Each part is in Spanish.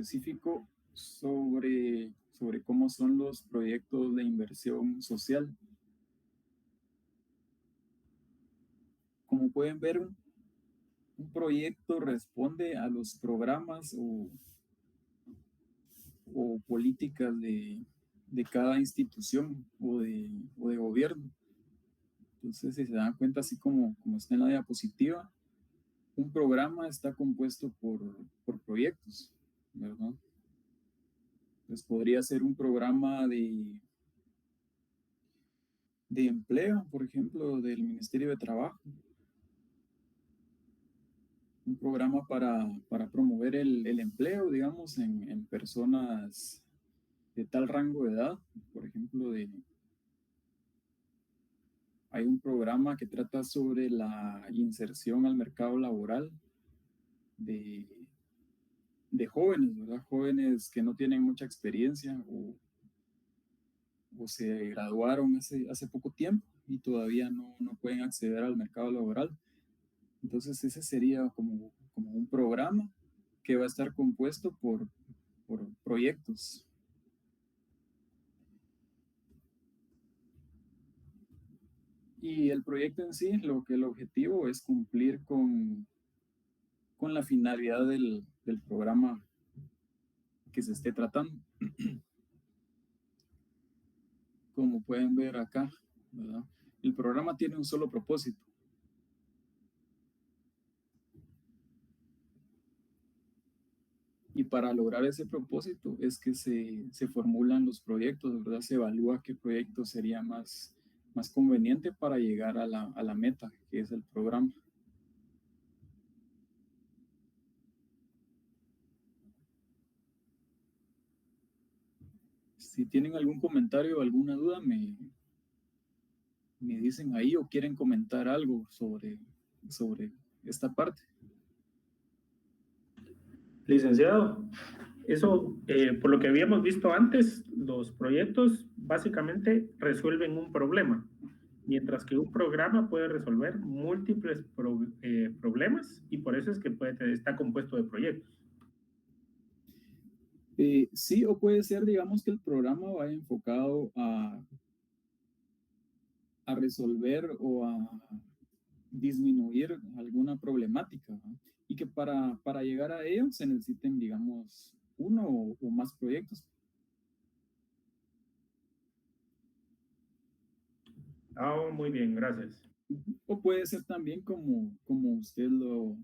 específico sobre cómo son los proyectos de inversión social. Como pueden ver, un proyecto responde a los programas o políticas de cada institución o de gobierno. Entonces, si se dan cuenta, así como está en la diapositiva, un programa está compuesto por proyectos, ¿verdad? Pues podría ser un programa de empleo, por ejemplo, del Ministerio de Trabajo, un programa para promover el empleo, digamos, en personas de tal rango de edad, por ejemplo, hay un programa que trata sobre la inserción al mercado laboral de, de jóvenes, ¿verdad? Jóvenes que no tienen mucha experiencia o se graduaron hace poco tiempo y todavía no pueden acceder al mercado laboral. Entonces ese sería como un programa que va a estar compuesto por proyectos. Y el proyecto en sí, el objetivo es cumplir con la finalidad del programa que se esté tratando. Como pueden ver acá, ¿verdad? El programa tiene un solo propósito. Y para lograr ese propósito es que se formulan los proyectos, ¿verdad? Se evalúa qué proyecto sería más conveniente para llegar a la meta, que es el programa. Si tienen algún comentario o alguna duda, me dicen ahí o quieren comentar algo sobre esta parte. Licenciado, eso, por lo que habíamos visto antes, los proyectos básicamente resuelven un problema, mientras que un programa puede resolver múltiples problemas y por eso es que está compuesto de proyectos. Sí, o puede ser, digamos, que el programa vaya enfocado a resolver o a disminuir alguna problemática, ¿no? Y que para llegar a ello se necesiten, digamos, uno o más proyectos. Ah, muy bien, gracias. O puede ser también como usted lo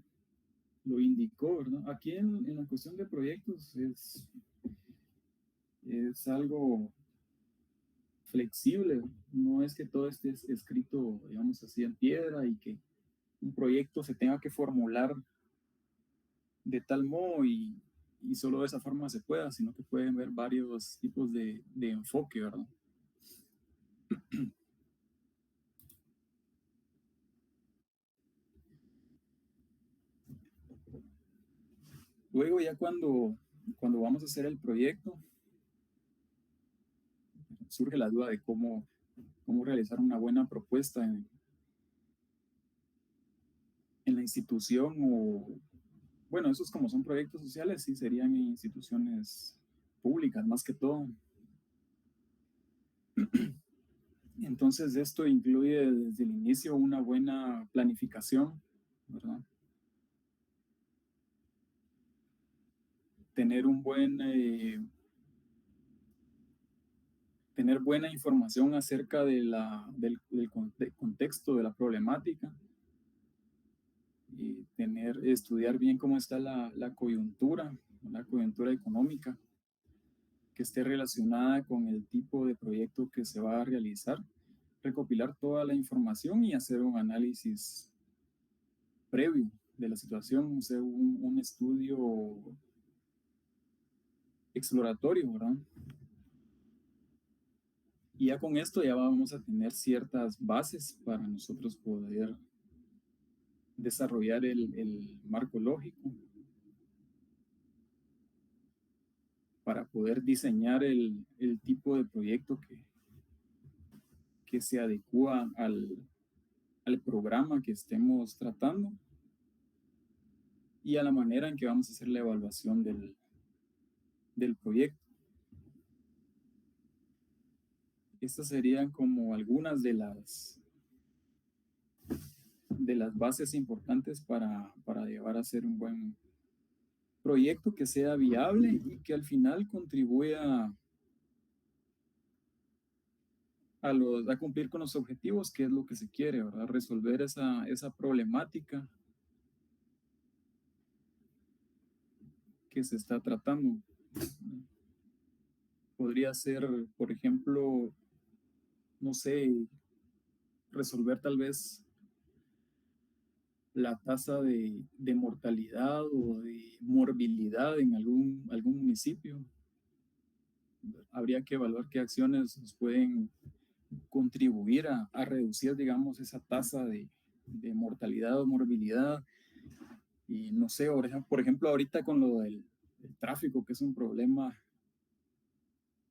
indicó, ¿verdad? Aquí en la cuestión de proyectos es algo flexible, no es que todo esté escrito, digamos así, en piedra y que un proyecto se tenga que formular de tal modo y solo de esa forma se pueda, sino que pueden ver varios tipos de enfoque, ¿verdad? Luego ya cuando vamos a hacer el proyecto, surge la duda de cómo realizar una buena propuesta en la institución o, bueno, esos como son proyectos sociales, sí serían en instituciones públicas más que todo. Entonces esto incluye desde el inicio una buena planificación, ¿verdad? Tener tener buena información acerca del contexto de la problemática y estudiar bien cómo está la coyuntura económica que esté relacionada con el tipo de proyecto que se va a realizar, recopilar toda la información y hacer un análisis previo de la situación, hacer un estudio exploratorio, ¿verdad? Y ya con esto ya vamos a tener ciertas bases para nosotros poder desarrollar el marco lógico, para poder diseñar el tipo de proyecto que se adecua al programa que estemos tratando y a la manera en que vamos a hacer la evaluación del proyecto. Estas serían como algunas de las bases importantes para llevar a ser un buen proyecto que sea viable y que al final contribuya a cumplir con los objetivos, que es lo que se quiere, ¿verdad? Resolver esa problemática que se está tratando. Podría ser, por ejemplo, no sé, resolver tal vez la tasa de mortalidad o de morbilidad en algún municipio. Habría que evaluar qué acciones nos pueden contribuir a reducir, digamos, esa tasa de mortalidad o morbilidad. Y no sé, por ejemplo, ahorita con lo del el tráfico, que es un problema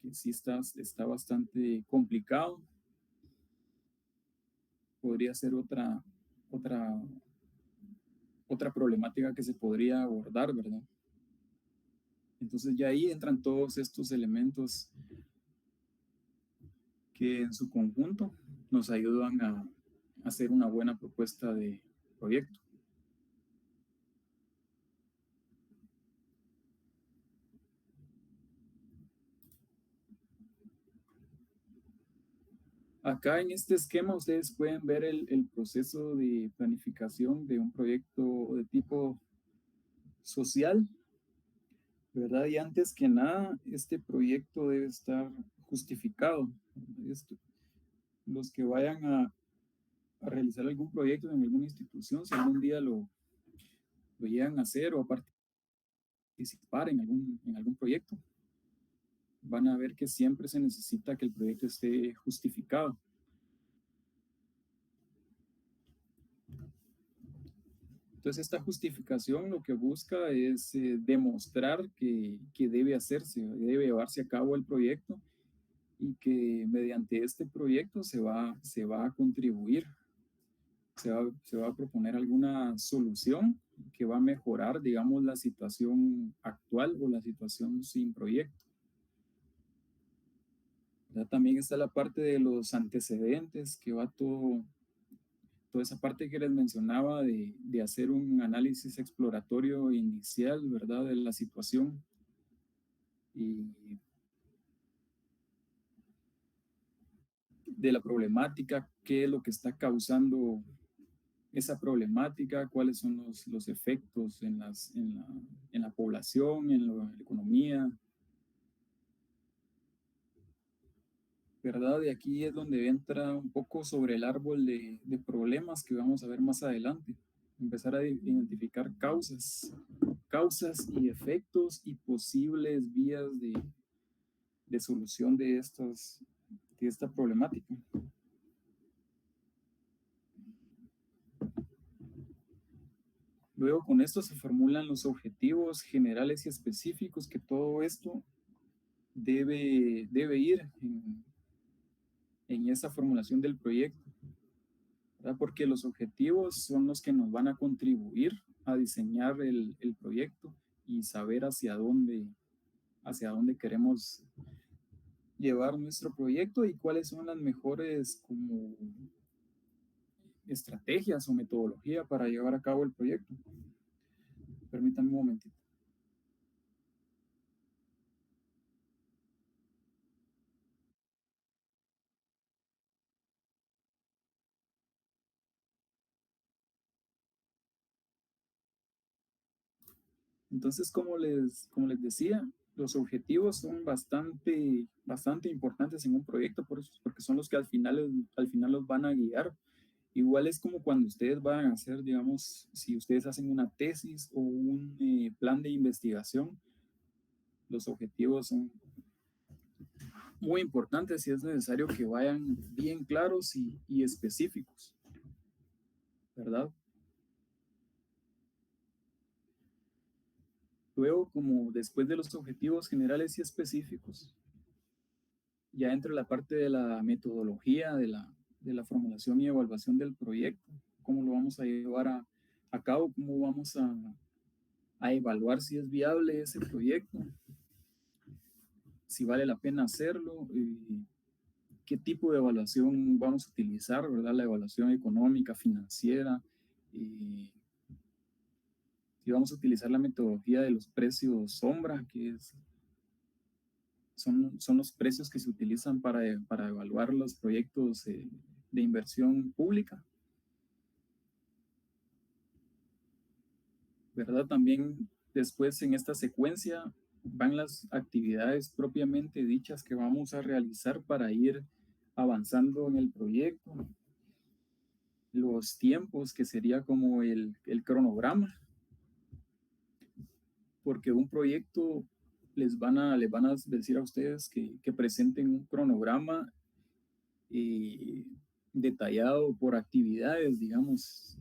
que sí está bastante complicado, podría ser otra, otra problemática que se podría abordar, ¿verdad? Entonces ya ahí entran todos estos elementos que en su conjunto nos ayudan a hacer una buena propuesta de proyecto. Acá en este esquema ustedes pueden ver el proceso de planificación de un proyecto de tipo social, ¿verdad? Y antes que nada, este proyecto debe estar justificado. Esto, los que vayan a realizar algún proyecto en alguna institución, si algún día lo llegan a hacer o a participar en algún proyecto, van a ver que siempre se necesita que el proyecto esté justificado. Entonces, esta justificación lo que busca es demostrar que debe hacerse, debe llevarse a cabo el proyecto y que mediante este proyecto se va a contribuir, se va a proponer alguna solución que va a mejorar, digamos, la situación actual o la situación sin proyecto. Ya también está la parte de los antecedentes, que va toda esa parte que les mencionaba de hacer un análisis exploratorio inicial, ¿verdad? De la situación y de la problemática, qué es lo que está causando esa problemática, cuáles son los efectos en la población, en la economía, ¿verdad? Y aquí es donde entra un poco sobre el árbol de problemas que vamos a ver más adelante. Empezar a identificar causas y efectos y posibles vías de solución de esta problemática. Luego con esto se formulan los objetivos generales y específicos, que todo esto debe ir en esa formulación del proyecto, ¿verdad? Porque los objetivos son los que nos van a contribuir a diseñar el proyecto y saber hacia dónde queremos llevar nuestro proyecto y cuáles son las mejores como estrategias o metodología para llevar a cabo el proyecto. Permítanme un momentito. Entonces, como les decía, los objetivos son bastante importantes en un proyecto porque son los que al final los van a guiar. Igual es como cuando ustedes van a hacer, digamos, si ustedes hacen una tesis o un plan de investigación, los objetivos son muy importantes y es necesario que vayan bien claros y específicos, ¿verdad? Luego, como después de los objetivos generales y específicos, ya entra la parte de la metodología, de la formulación y evaluación del proyecto, cómo lo vamos a llevar a cabo, cómo vamos a evaluar si es viable ese proyecto. si vale la pena hacerlo, qué tipo de evaluación vamos a utilizar, ¿verdad? La evaluación económica, financiera, si vamos a utilizar la metodología de los precios sombra, son los precios que se utilizan para evaluar los proyectos de inversión pública, ¿verdad? También después en esta secuencia van las actividades propiamente dichas que vamos a realizar para ir avanzando en el proyecto, los tiempos, que sería como el cronograma, porque un proyecto les van a decir a ustedes que presenten un cronograma eh, detallado por actividades, digamos,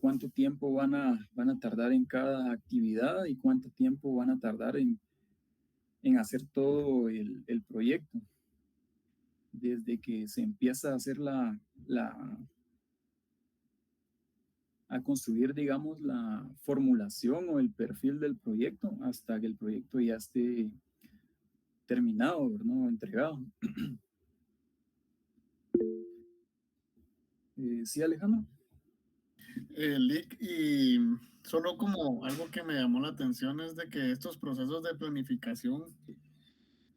cuánto tiempo van a tardar en cada actividad y cuánto tiempo van a tardar en hacer todo el proyecto, desde que se empieza a hacer a construir, digamos, la formulación o el perfil del proyecto hasta que el proyecto ya esté terminado, ¿no? Entregado. Sí, Alejandro. Lick, y solo como algo que me llamó la atención es de que estos procesos de planificación,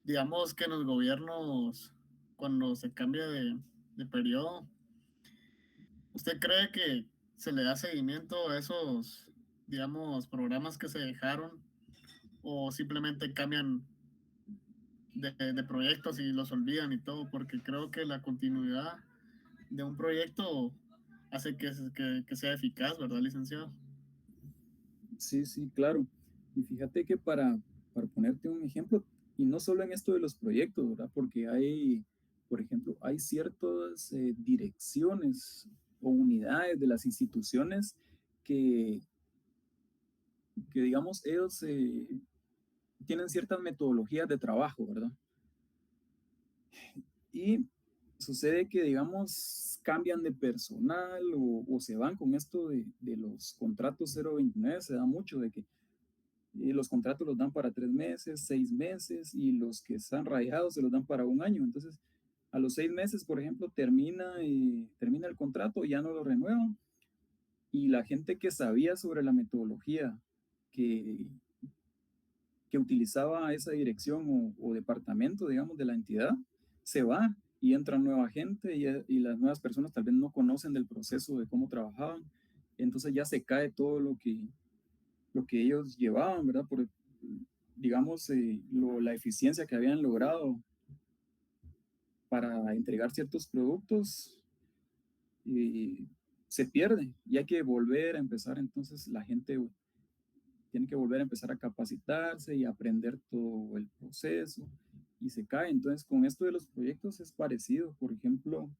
digamos que en los gobiernos, cuando se cambia de periodo, ¿usted cree que se le da seguimiento a esos, digamos, programas que se dejaron o simplemente cambian de proyectos y los olvidan y todo? Porque creo que la continuidad de un proyecto hace que sea eficaz, ¿verdad, licenciado? Sí, sí, claro. Y fíjate que para ponerte un ejemplo, y no solo en esto de los proyectos, ¿verdad? Porque hay, por ejemplo, hay ciertas direcciones o unidades de las instituciones que, que digamos, ellos tienen ciertas metodologías de trabajo, ¿verdad? Y sucede que, digamos, cambian de personal o se van con esto de los contratos 029, se da mucho de que los contratos los dan para 3 meses, 6 meses, y los que están rayados se los dan para un año. Entonces, a los 6 meses, por ejemplo, termina el contrato, ya no lo renuevan, y la gente que sabía sobre la metodología que, que utilizaba esa dirección o departamento, digamos, de la entidad, se va y entra nueva gente y las nuevas personas tal vez no conocen del proceso de cómo trabajaban. Entonces ya se cae todo lo que ellos llevaban, ¿verdad? Por, digamos, la eficiencia que habían logrado para entregar ciertos productos se pierde y hay que volver a empezar. Entonces la gente tiene que volver a empezar a capacitarse y aprender todo el proceso y se cae. Entonces con esto de los proyectos es parecido. Por ejemplo,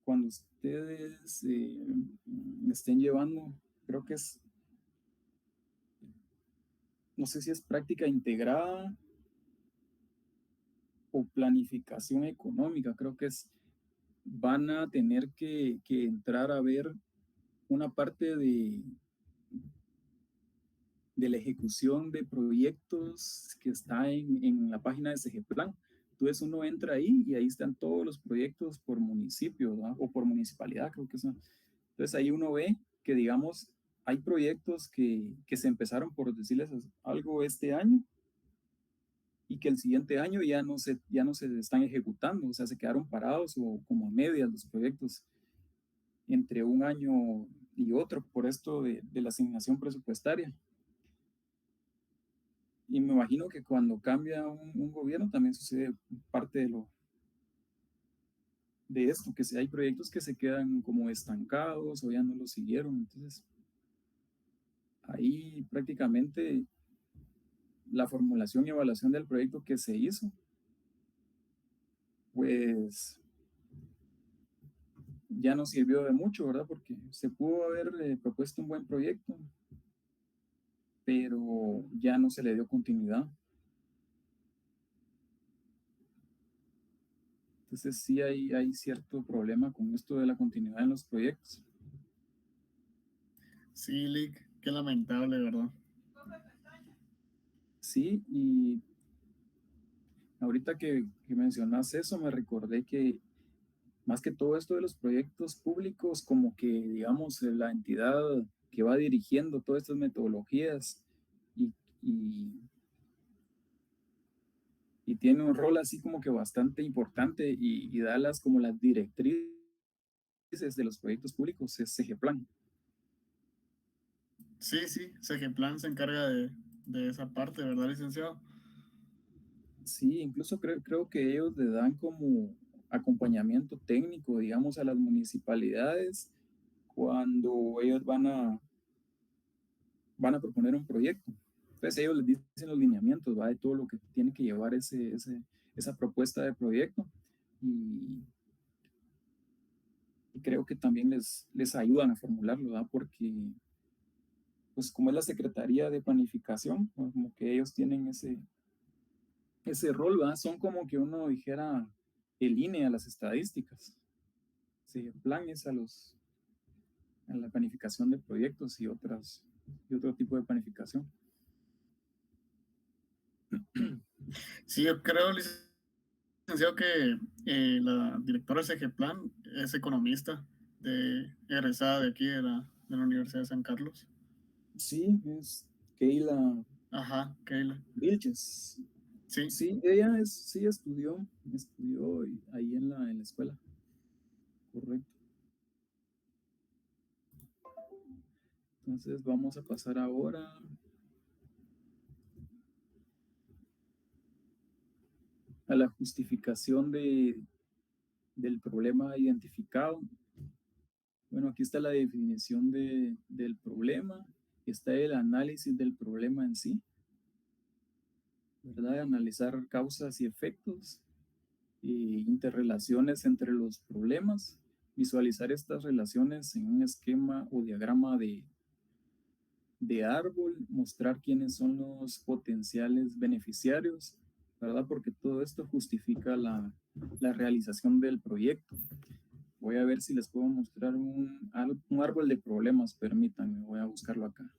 cuando ustedes estén llevando, creo que es, no sé si es práctica integrada o planificación económica, creo que es, van a tener que entrar a ver una parte de la ejecución de proyectos que está en la página de SGPlan. Entonces uno entra ahí y ahí están todos los proyectos por municipio, ¿verdad? O por municipalidad, creo que son. Entonces ahí uno ve que, digamos, hay proyectos que se empezaron, por decirles algo, este año y que el siguiente año ya no se están ejecutando, o sea, se quedaron parados o como a medias los proyectos entre un año y otro por esto de la asignación presupuestaria. Y me imagino que cuando cambia un gobierno también sucede parte de esto, que si hay proyectos que se quedan como estancados o ya no lo siguieron. Entonces, ahí prácticamente la formulación y evaluación del proyecto que se hizo, pues ya no sirvió de mucho, ¿verdad? Porque se pudo haber propuesto un buen proyecto, pero ya no se le dio continuidad. Entonces sí hay cierto problema con esto de la continuidad en los proyectos. Sí, Lick, qué lamentable, ¿verdad? Sí, y ahorita que mencionas eso, me recordé que más que todo esto de los proyectos públicos, como que, digamos, la entidad que va dirigiendo todas estas metodologías y, y, y tiene un rol así como que bastante importante y da las como las directrices de los proyectos públicos es CGPlan. Sí, sí, Segeplan se encarga de esa parte, ¿verdad, licenciado? Sí, incluso creo que ellos le dan como acompañamiento técnico, digamos, a las municipalidades cuando ellos van a proponer un proyecto. Entonces ellos les dicen los lineamientos, ¿va? De todo lo que tiene que llevar esa propuesta de proyecto y creo que también les ayudan a formularlo, ¿va? Porque pues como es la Secretaría de Planificación, ¿no? Como que ellos tienen ese rol, ¿va? Son como que uno dijera el INE a las estadísticas, sí, planes a la planificación de proyectos y otro tipo de planificación. Sí, yo creo, licenciado, que la directora de Segeplan es economista, egresada de aquí, de la Universidad de San Carlos. Sí, es Keila Ajá, Keila. Vilches. Sí, Sí, ella sí estudió ahí en la escuela, correcto. Entonces vamos a pasar ahora a la justificación del problema identificado. Bueno, aquí está la definición del problema, está el análisis del problema en sí, ¿verdad? Analizar causas y efectos, interrelaciones entre los problemas, visualizar estas relaciones en un esquema o diagrama de árbol, mostrar quiénes son los potenciales beneficiarios, ¿verdad? Porque todo esto justifica la realización del proyecto. Voy a ver si les puedo mostrar un árbol de problemas, permítanme, voy a buscarlo acá.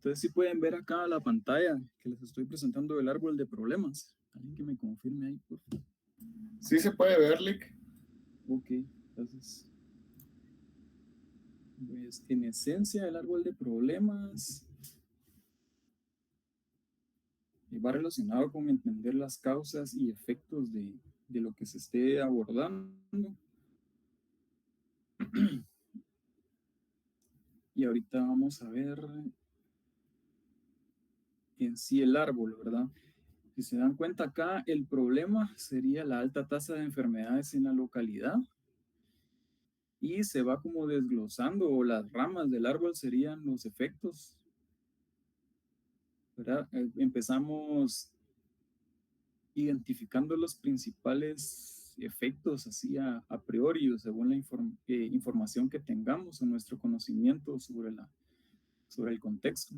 Entonces, sí pueden ver acá la pantalla que les estoy presentando el árbol de problemas. Alguien que me confirme ahí, por favor. sí se puede ver, Lick. Ok, entonces, pues en esencia, el árbol de problemas va relacionado con entender las causas y efectos de lo que se esté abordando. Y ahorita vamos a ver en sí el árbol, ¿verdad? Si se dan cuenta acá, el problema sería la alta tasa de enfermedades en la localidad y se va como desglosando o las ramas del árbol serían los efectos, ¿verdad? Empezamos identificando los principales efectos así a priori o según la información que tengamos o nuestro conocimiento sobre el contexto.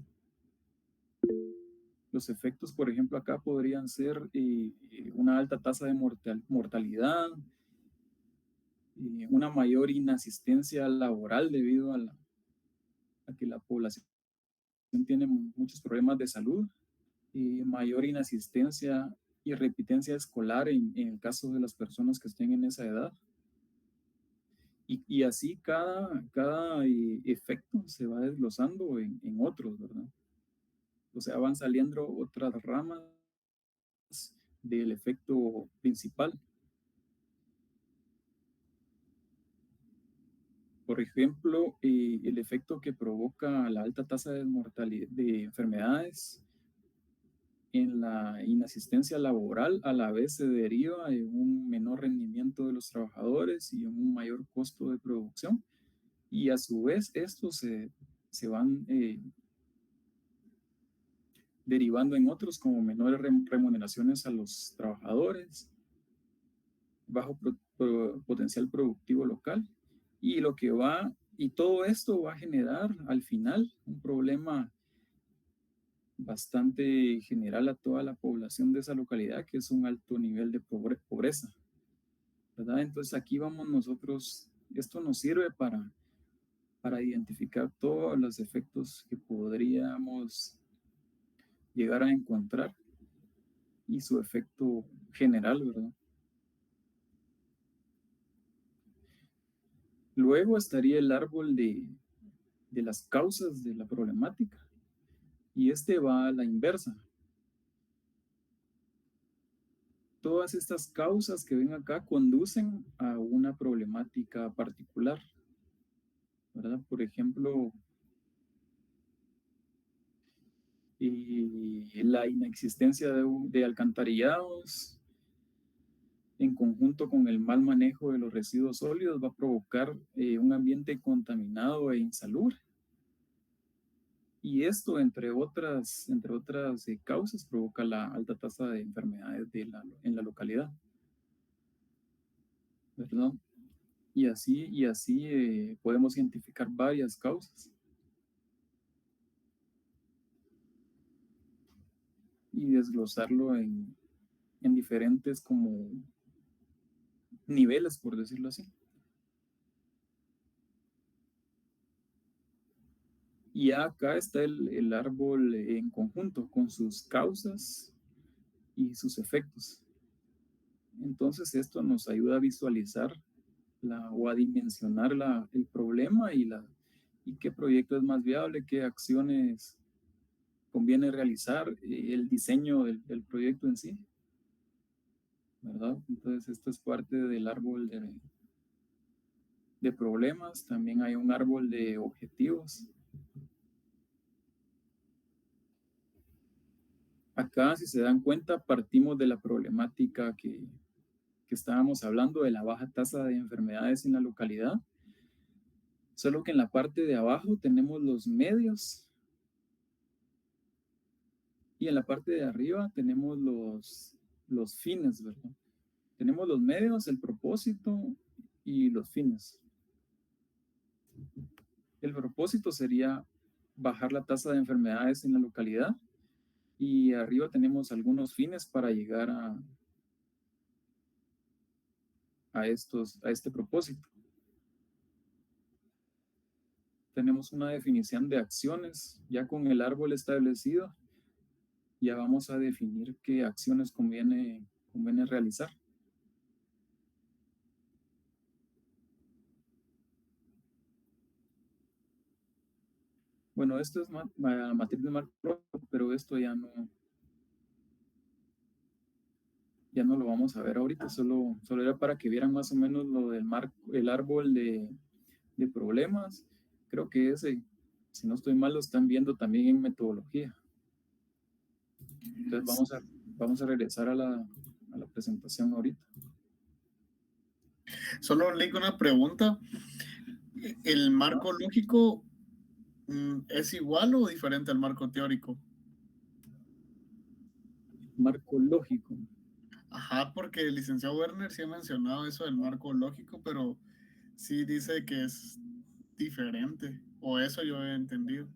Los efectos, por ejemplo, acá podrían ser una alta tasa de mortalidad, una mayor inasistencia laboral debido a que la población tiene muchos problemas de salud, mayor inasistencia y repitencia escolar en el caso de las personas que estén en esa edad, Y así cada efecto se va desglosando en otros, ¿verdad? O sea, van saliendo otras ramas del efecto principal. Por ejemplo, el efecto que provoca la alta tasa de mortalidad de enfermedades en la inasistencia laboral a la vez se deriva en un menor rendimiento de los trabajadores y en un mayor costo de producción. Y a su vez estos se van derivando en otros como menores remuneraciones a los trabajadores, bajo potencial productivo local. Y lo que va, y todo esto va a generar al final un problema bastante general a toda la población de esa localidad, que es un alto nivel de pobreza, ¿verdad? Entonces aquí vamos nosotros, esto nos sirve para identificar todos los efectos que podríamos llegar a encontrar y su efecto general, ¿verdad? Luego estaría el árbol de las causas de la problemática y este va a la inversa. Todas estas causas que ven acá conducen a una problemática particular, ¿verdad? Por ejemplo, la inexistencia de alcantarillados en conjunto con el mal manejo de los residuos sólidos va a provocar un ambiente contaminado e insalubre. Y esto, entre otras causas, provoca la alta tasa de enfermedades en la localidad, ¿verdad? Y así podemos identificar varias causas y desglosarlo en diferentes como niveles, por decirlo así. Y acá está el árbol en conjunto con sus causas y sus efectos. Entonces esto nos ayuda a visualizar o a dimensionar el problema y qué proyecto es más viable, qué acciones conviene realizar, el diseño del proyecto en sí, ¿verdad? Entonces esto es parte del árbol de problemas. También hay un árbol de objetivos. Acá, si se dan cuenta, partimos de la problemática que estábamos hablando de la baja tasa de enfermedades en la localidad, solo que en la parte de abajo tenemos los medios y en la parte de arriba tenemos los fines, ¿verdad? Tenemos los medios, el propósito y los fines. El propósito sería bajar la tasa de enfermedades en la localidad y arriba tenemos algunos fines para llegar a este propósito. Tenemos una definición de acciones ya con el árbol establecido. Ya vamos a definir qué acciones conviene realizar. Bueno, esto es matriz de Markov, pero esto ya no lo vamos a ver ahorita, solo era para que vieran más o menos lo del el árbol de problemas. Creo que ese, si no estoy mal, lo están viendo también en metodología. Entonces vamos a regresar a la presentación ahorita. Solo le una pregunta. ¿El marco lógico es igual o diferente al marco teórico? Marco lógico. Ajá, porque el licenciado Werner sí ha mencionado eso del marco lógico, pero sí dice que es diferente, o eso yo he entendido.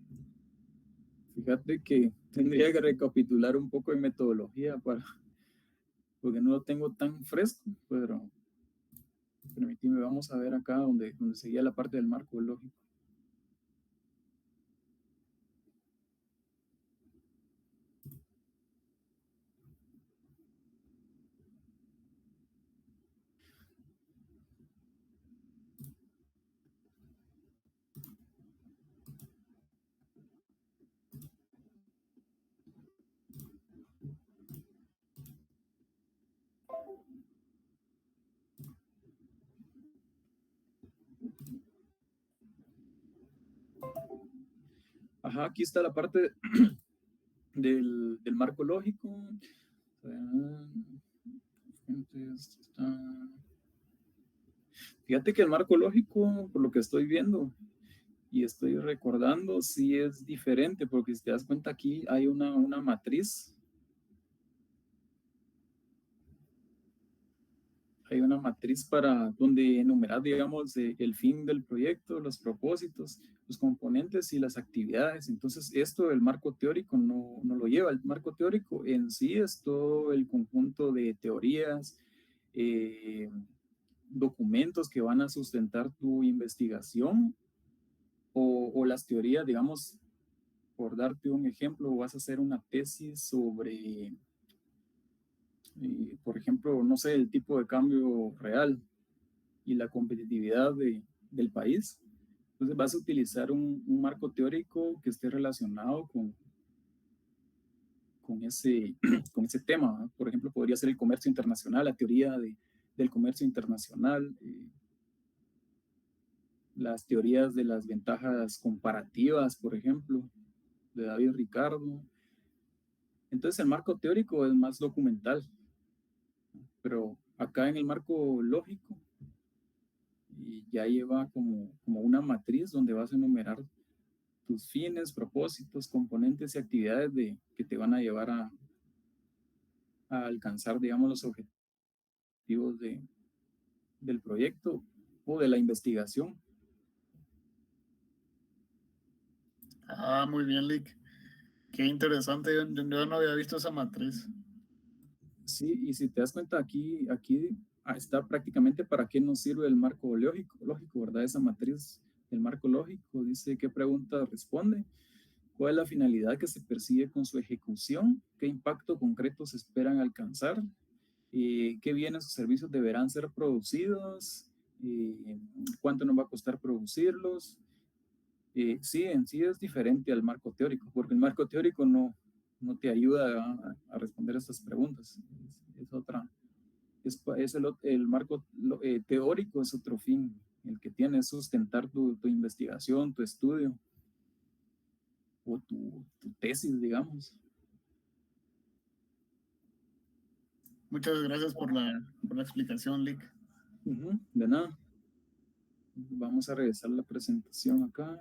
Fíjate que tendría que recapitular un poco en metodología porque no lo tengo tan fresco, pero permíteme, vamos a ver acá donde seguía la parte del marco lógico. Ajá, aquí está la parte del marco lógico. Fíjate que el marco lógico, por lo que estoy viendo y estoy recordando, sí es diferente, porque si te das cuenta aquí hay una matriz. Hay una matriz para donde enumerar, digamos, el fin del proyecto, los propósitos, los componentes y las actividades. Entonces, esto el marco teórico no lo lleva. El marco teórico en sí es todo el conjunto de teorías, eh, documentos que van a sustentar tu investigación o las teorías, digamos, por darte un ejemplo, vas a hacer una tesis sobre, por ejemplo, no sé, el tipo de cambio real y la competitividad del país. Entonces vas a utilizar un marco teórico que esté relacionado con, ese, con ese tema. ¿No? Por ejemplo, podría ser el comercio internacional, la teoría del comercio internacional, las teorías de las ventajas comparativas, por ejemplo, de David Ricardo. Entonces el marco teórico es más documental, pero acá en el marco lógico y ya lleva como una matriz donde vas a enumerar tus fines, propósitos, componentes y actividades que te van a llevar a alcanzar, digamos, los objetivos del proyecto o de la investigación. Ah, muy bien, Lick. Qué interesante. Yo no había visto esa matriz. Sí, y si te das cuenta, aquí está prácticamente para qué nos sirve el marco lógico, ¿verdad? Esa matriz, el marco lógico, dice qué pregunta responde, cuál es la finalidad que se persigue con su ejecución, qué impacto concreto se esperan alcanzar, qué bienes o servicios deberán ser producidos, cuánto nos va a costar producirlos. Sí, en sí es diferente al marco teórico, porque el marco teórico no te ayuda a responder estas preguntas. Es otra, es el marco teórico es otro fin, el que tiene es sustentar tu investigación, tu estudio o tu tesis, digamos. Muchas gracias por la explicación, Lick. De nada. Vamos a regresar a la presentación acá.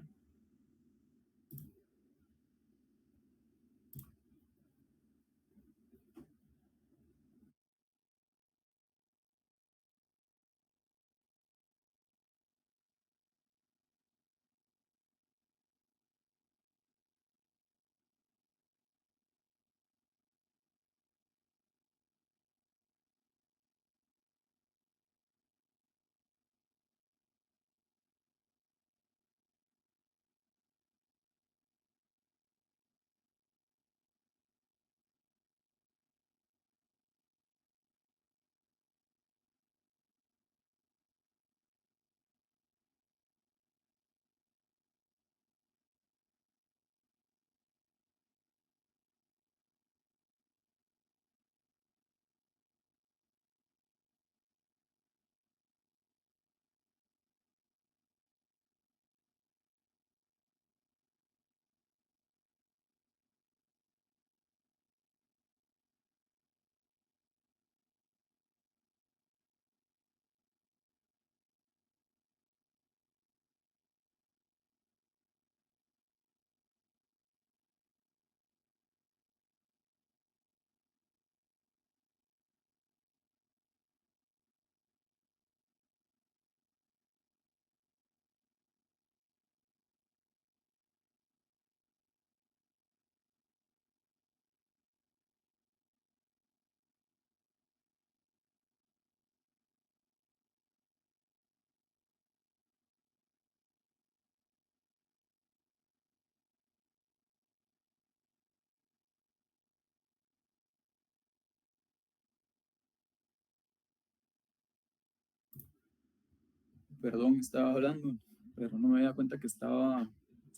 Perdón, estaba hablando, pero no me había cuenta que estaba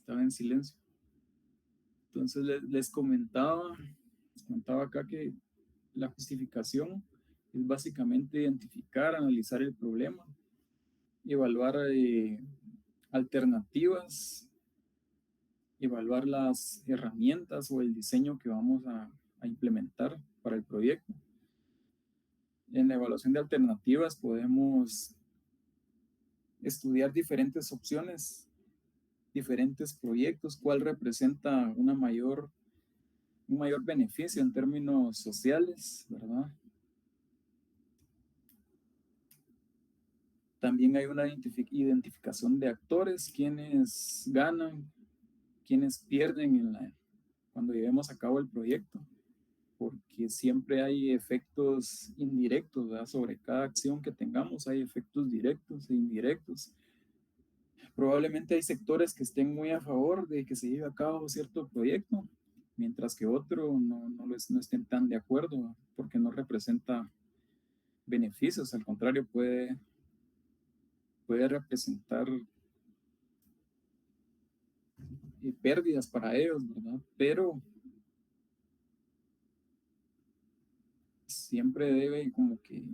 en silencio. Entonces les comentaba acá que la justificación es básicamente identificar, analizar el problema, evaluar alternativas evaluar las herramientas o el diseño que vamos a implementar para el proyecto. En la evaluación de alternativas podemos estudiar diferentes opciones, diferentes proyectos, cuál representa un mayor beneficio en términos sociales, ¿verdad? También hay una identificación de actores, quienes ganan, quienes pierden cuando llevemos a cabo el proyecto, porque siempre hay efectos indirectos, ¿verdad? Sobre cada acción que tengamos hay efectos directos e indirectos. Probablemente hay sectores que estén muy a favor de que se lleve a cabo cierto proyecto, mientras que otro no estén tan de acuerdo, porque no representa beneficios, al contrario, puede representar pérdidas para ellos, ¿verdad? Pero siempre debe como que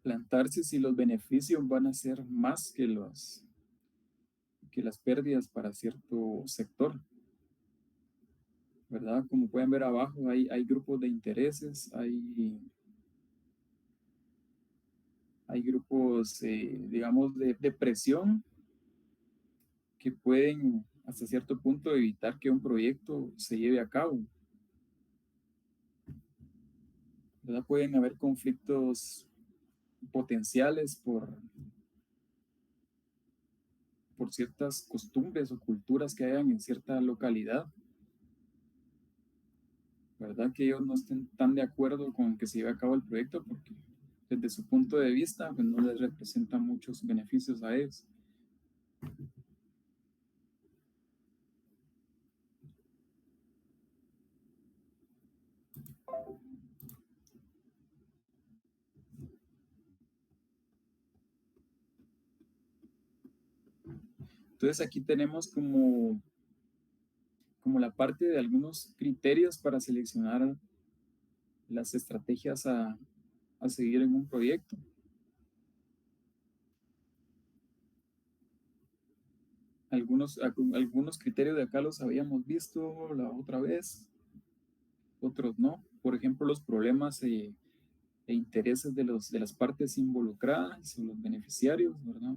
plantarse si los beneficios van a ser más que las pérdidas para cierto sector, ¿verdad? Como pueden ver abajo, hay grupos de intereses, hay grupos, digamos, de presión que pueden hasta cierto punto evitar que un proyecto se lleve a cabo, ¿verdad? Pueden haber conflictos potenciales por ciertas costumbres o culturas que hayan en cierta localidad, ¿verdad? Que ellos no estén tan de acuerdo con que se lleve a cabo el proyecto porque desde su punto de vista pues, no les representa muchos beneficios a ellos. Entonces aquí tenemos como la parte de algunos criterios para seleccionar las estrategias a seguir en un proyecto. Algunos criterios de acá los habíamos visto la otra vez, otros no. Por ejemplo, los problemas e intereses de las partes involucradas o los beneficiarios, ¿verdad?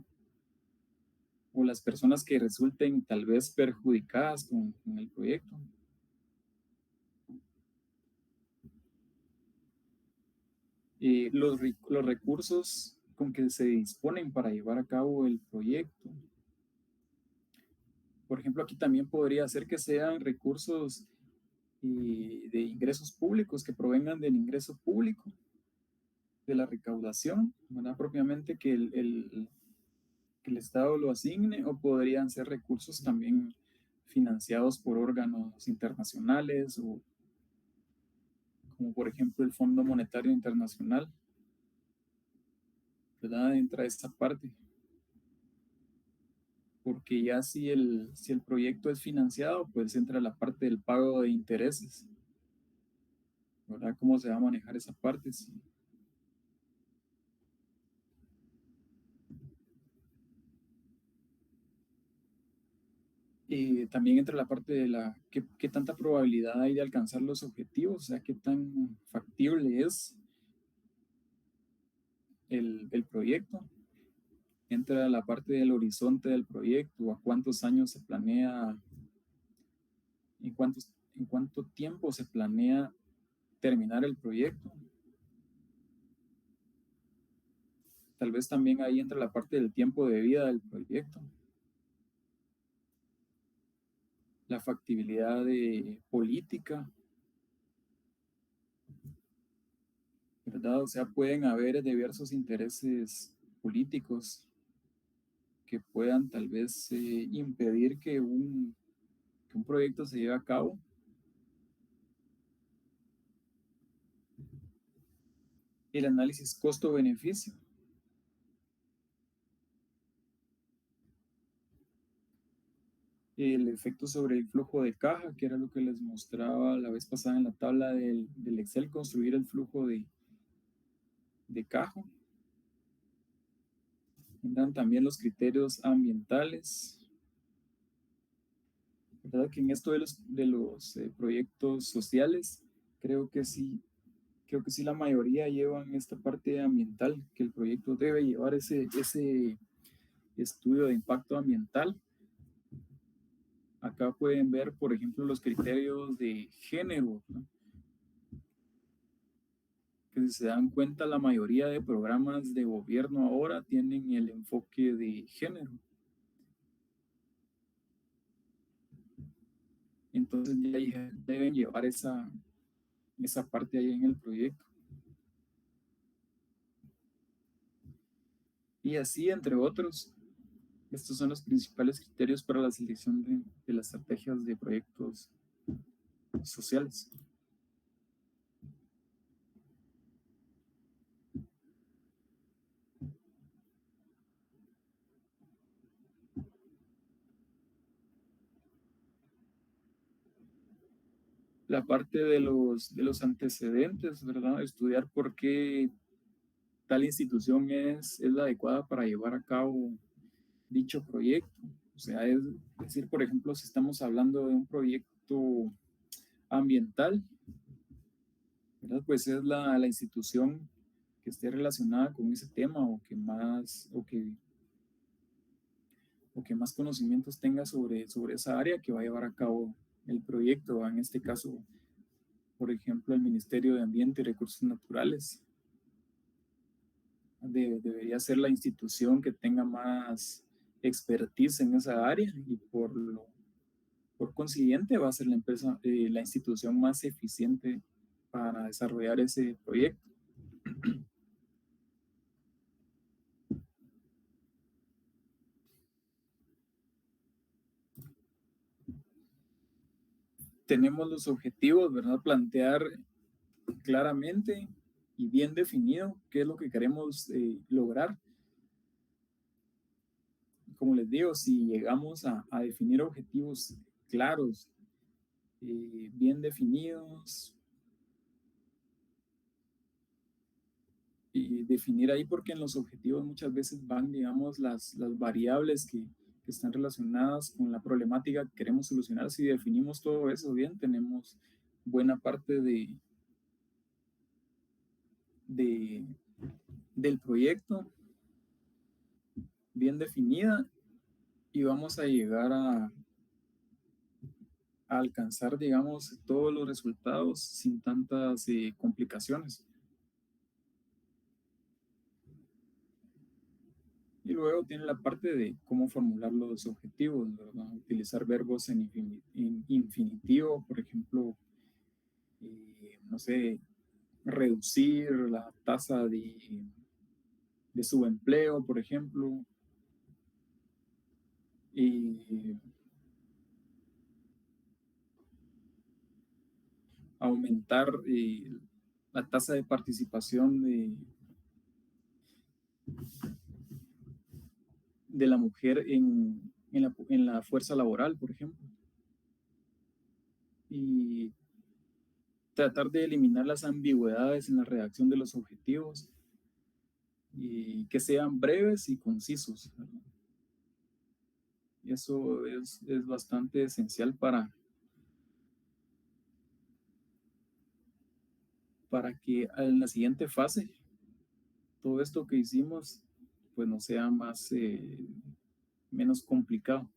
O las personas que resulten tal vez perjudicadas con el proyecto. Los recursos con que se disponen para llevar a cabo el proyecto. Por ejemplo, aquí también podría ser que sean recursos de ingresos públicos que provengan del ingreso público, de la recaudación, ¿verdad? Propiamente que que el Estado lo asigne, o podrían ser recursos también financiados por órganos internacionales, o como por ejemplo el Fondo Monetario Internacional, ¿verdad? Entra esta parte. Porque ya si el proyecto es financiado, pues entra la parte del pago de intereses, ¿verdad? ¿Cómo se va a manejar esa parte? Sí. También entra la parte de qué tanta probabilidad hay de alcanzar los objetivos, o sea, qué tan factible es el proyecto. Entra la parte del horizonte del proyecto, a cuántos años se planea, en cuánto tiempo se planea terminar el proyecto. Tal vez también ahí entra la parte del tiempo de vida del proyecto. La factibilidad política, ¿verdad? O sea, pueden haber diversos intereses políticos que puedan tal vez impedir que un proyecto se lleve a cabo. El análisis costo-beneficio. El efecto sobre el flujo de caja, que era lo que les mostraba la vez pasada en la tabla del Excel, construir el flujo de caja. Tendrán también los criterios ambientales, ¿verdad? Que en esto de los proyectos sociales, creo que sí, creo que sí la mayoría llevan esta parte ambiental, que el proyecto debe llevar ese estudio de impacto ambiental. Acá pueden ver, por ejemplo, los criterios de género, ¿no? Que si se dan cuenta, la mayoría de programas de gobierno ahora tienen el enfoque de género. Entonces ya deben llevar esa parte ahí en el proyecto. Y así, entre otros, estos son los principales criterios para la selección de las estrategias de proyectos sociales. La parte de los antecedentes, ¿verdad? Estudiar por qué tal institución es la adecuada para llevar a cabo dicho proyecto. O sea, es decir, por ejemplo, si estamos hablando de un proyecto ambiental, ¿verdad? Pues es la institución que esté relacionada con ese tema o que más conocimientos tenga sobre esa área que va a llevar a cabo el proyecto. En este caso, por ejemplo, el Ministerio de Ambiente y Recursos Naturales debería ser la institución que tenga más expertise en esa área y por consiguiente va a ser la empresa, la institución más eficiente para desarrollar ese proyecto. Tenemos los objetivos, ¿verdad? Plantear claramente y bien definido qué es lo que queremos lograr. Como les digo, si llegamos a definir objetivos claros, bien definidos, y definir ahí, porque en los objetivos muchas veces van, digamos, las variables que están relacionadas con la problemática que queremos solucionar. Si definimos todo eso bien, tenemos buena parte de, del proyecto bien definida y vamos a llegar a alcanzar, digamos, todos los resultados sin tantas complicaciones. Y luego tiene la parte de cómo formular los objetivos, ¿verdad? Utilizar verbos en infinitivo, por ejemplo, no sé, reducir la tasa de subempleo, por ejemplo, y aumentar la tasa de participación de la mujer en la fuerza laboral, por ejemplo. Y tratar de eliminar las ambigüedades en la redacción de los objetivos y que sean breves y concisos, ¿verdad? Y eso es bastante esencial para que en la siguiente fase todo esto que hicimos pues no sea menos complicado.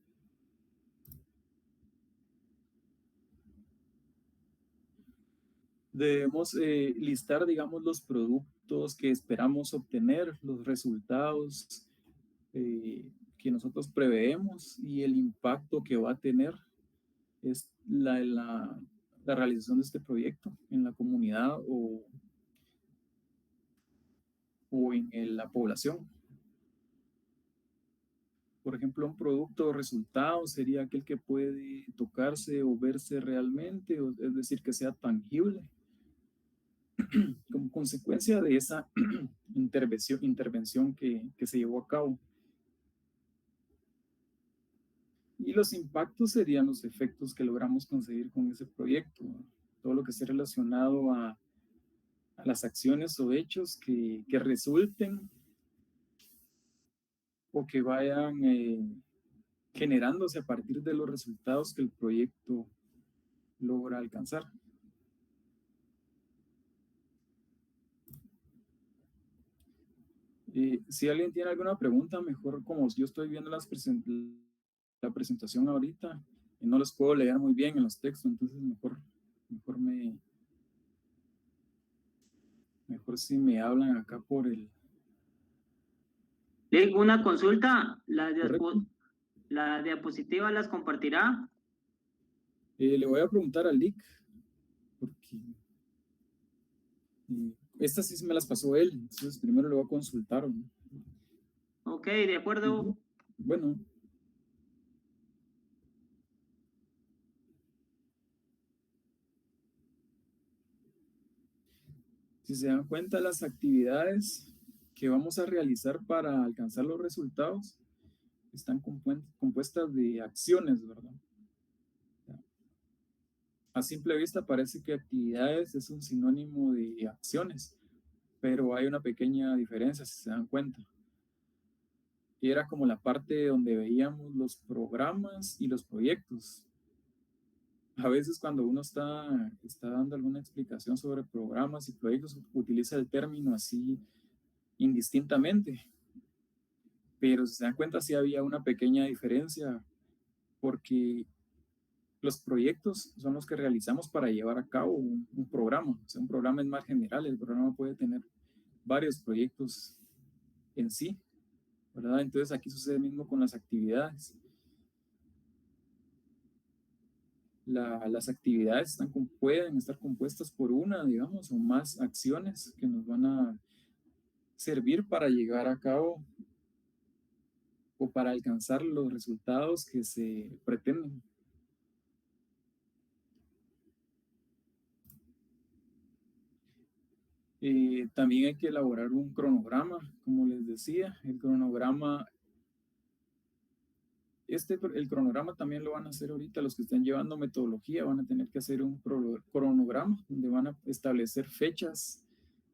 Debemos listar, digamos, los productos que esperamos obtener, los resultados que nosotros preveemos y el impacto que va a tener es la realización de este proyecto en la comunidad o en la población. Por ejemplo, un producto o resultado sería aquel que puede tocarse o verse realmente, es decir, que sea tangible como consecuencia de esa intervención que se llevó a cabo. Y los impactos serían los efectos que logramos conseguir con ese proyecto, ¿no? Todo lo que esté relacionado a las acciones o hechos que resulten o que vayan generándose a partir de los resultados que el proyecto logra alcanzar. Si alguien tiene alguna pregunta, mejor como yo estoy viendo la presentación ahorita, y no los puedo leer muy bien en los textos, entonces mejor si me hablan acá por el... Una consulta, Correcto. la diapositiva las compartirá. Le voy a preguntar al Lick, porque estas sí me las pasó él, entonces primero le voy a consultar, ¿no? Ok, de acuerdo. Bueno. Si se dan cuenta, las actividades que vamos a realizar para alcanzar los resultados están compuestas de acciones, ¿verdad? A simple vista parece que actividades es un sinónimo de acciones, pero hay una pequeña diferencia si se dan cuenta. Y era como la parte donde veíamos los programas y los proyectos. A veces cuando uno está dando alguna explicación sobre programas y proyectos, utiliza el término así indistintamente. Pero si se dan cuenta, sí había una pequeña diferencia, porque los proyectos son los que realizamos para llevar a cabo un programa. O sea, un programa es más general, el programa puede tener varios proyectos en sí, ¿verdad? Entonces aquí sucede lo mismo con las actividades. Las actividades pueden estar compuestas por una, digamos, o más acciones que nos van a servir para llegar a cabo o para alcanzar los resultados que se pretenden. También hay que elaborar un cronograma, como les decía. El cronograma, el cronograma también lo van a hacer ahorita los que están llevando metodología, van a tener que hacer un cronograma donde van a establecer fechas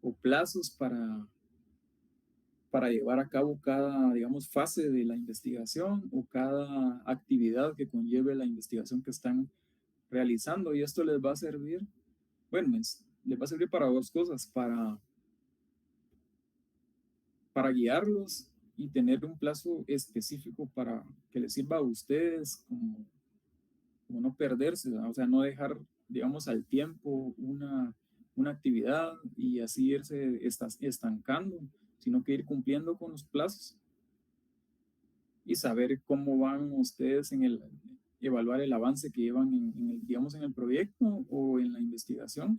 o plazos para llevar a cabo cada, digamos, fase de la investigación o cada actividad que conlleve la investigación que están realizando. Y esto les va a servir, bueno, les va a servir para dos cosas, para guiarlos y tener un plazo específico para que les sirva a ustedes como no perderse, ¿verdad? O sea, no dejar, digamos, al tiempo una actividad y así irse estancando, sino que ir cumpliendo con los plazos y saber cómo van ustedes evaluar el avance que llevan digamos, en el proyecto o en la investigación.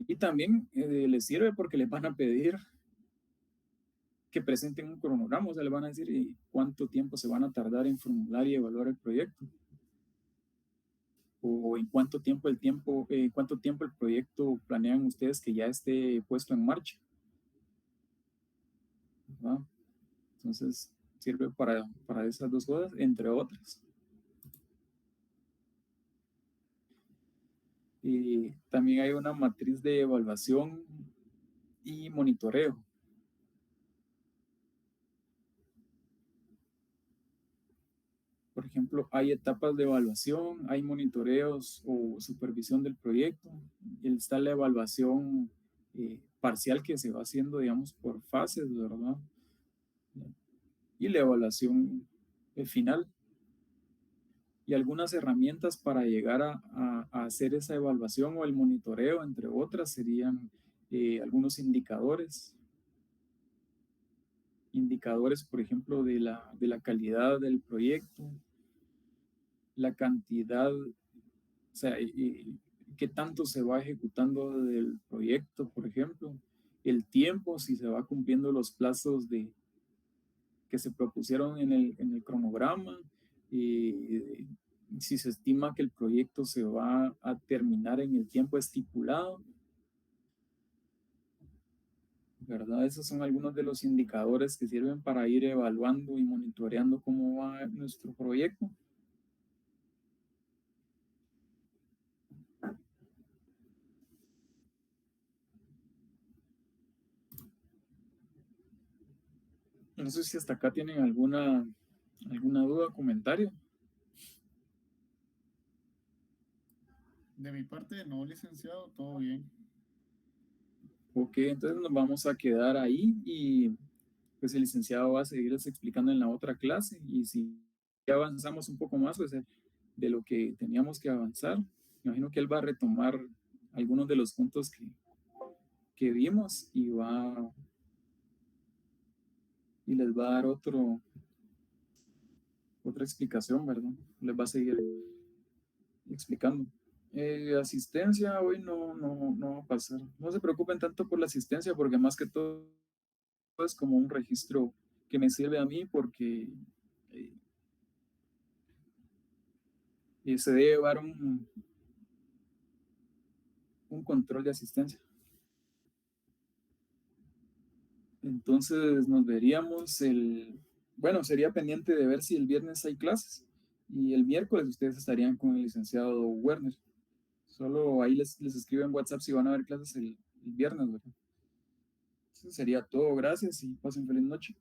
Y también les sirve porque les van a pedir que presenten un cronograma, o sea, le van a decir cuánto tiempo se van a tardar en formular y evaluar el proyecto, o en cuánto tiempo el proyecto planean ustedes que ya esté puesto en marcha, ¿verdad? Entonces, sirve para esas dos cosas, entre otras. Y también hay una matriz de evaluación y monitoreo. Por ejemplo, hay etapas de evaluación, hay monitoreos o supervisión del proyecto. Está la evaluación parcial que se va haciendo, digamos, por fases, ¿verdad? Y la evaluación final. Y algunas herramientas para llegar a hacer esa evaluación o el monitoreo, entre otras, serían algunos indicadores. Indicadores, por ejemplo, de la calidad del proyecto, la cantidad, o sea, qué tanto se va ejecutando del proyecto, por ejemplo, el tiempo, si se va cumpliendo los plazos que se propusieron en el cronograma, si se estima que el proyecto se va a terminar en el tiempo estipulado, ¿verdad? Esos son algunos de los indicadores que sirven para ir evaluando y monitoreando cómo va nuestro proyecto. No sé si hasta acá tienen alguna ¿Alguna duda o comentario? De mi parte, no, licenciado, todo bien. Ok, entonces nos vamos a quedar ahí y pues el licenciado va a seguirles explicando en la otra clase y si ya avanzamos un poco más pues, de lo que teníamos que avanzar, me imagino que él va a retomar algunos de los puntos que vimos y les va a dar otra explicación, ¿verdad? Les va a seguir explicando. Asistencia hoy no va a pasar. No se preocupen tanto por la asistencia porque más que todo es como un registro que me sirve a mí porque eh, se debe llevar un control de asistencia. Entonces nos veríamos bueno, sería pendiente de ver si el viernes hay clases y el miércoles ustedes estarían con el licenciado Werner. Solo ahí les escribo en WhatsApp si van a haber clases el viernes, ¿verdad? Eso sería todo. Gracias y pasen feliz noche.